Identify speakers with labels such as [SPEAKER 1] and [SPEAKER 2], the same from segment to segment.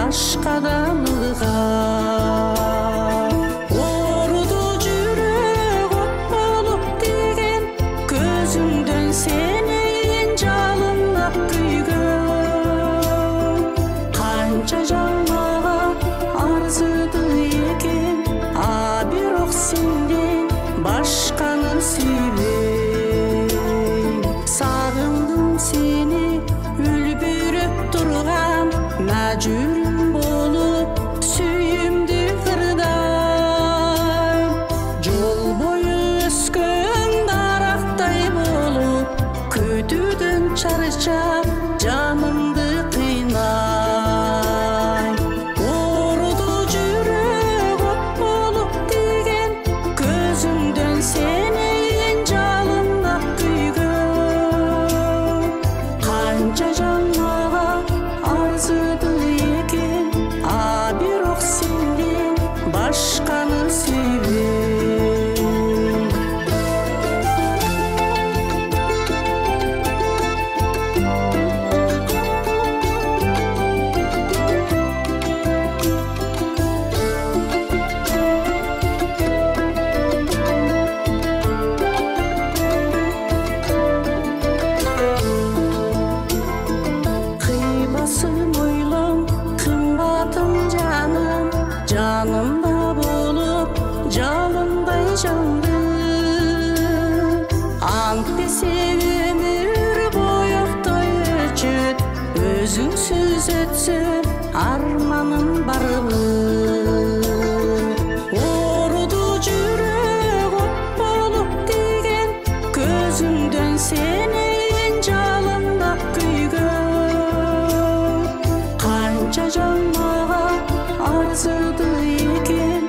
[SPEAKER 1] башкадан ылгам. Ооруду жүрөк от болуп тийген, көзүмдөн сенин жалынап күйгөн. Канча жалмага арзыды экен, бирок сенден башканы сүйбөйм. Сагындым сени үлбүрөп турган, мәжүрүм болуп сүйүмдү кырдайм. Жол бою өскөн дарактай болуп, күтүүдөн чарчап жанымды кыйнайм. Ооруду жүрөк от болуп тийген, көзүмдөн сенин жалынап күйгөн. Канча жалмага арзыды экен, бирок сенден башканы сүйбөйм. Кыйбасым ойлом, кымбатым жаным, жанымда болуп жалындай жанды. Ант десе өмүр боёктой өчөт, өзүңсүз өтсө арманым барбы. Ооруду жүрөк от болуп тийген, көзүмдөн сенин жалындап күйгөн. Канча жалмага арзыды экен,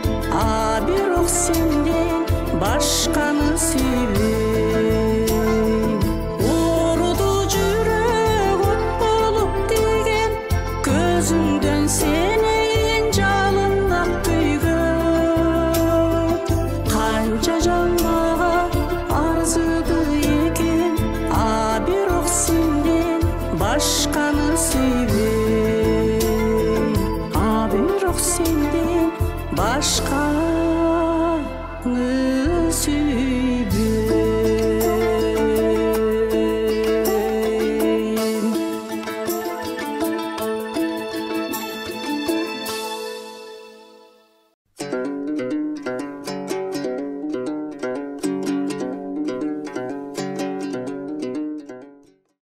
[SPEAKER 1] бирок сенден башканы сүйбөйм. Ооруду жүрөк от болуп тийген, көзүмдөн сенин жалындап күйгөн. Канча жалмага арзыды экен, бирок сенден башканы сүйбөйм. Бирок сенден башканы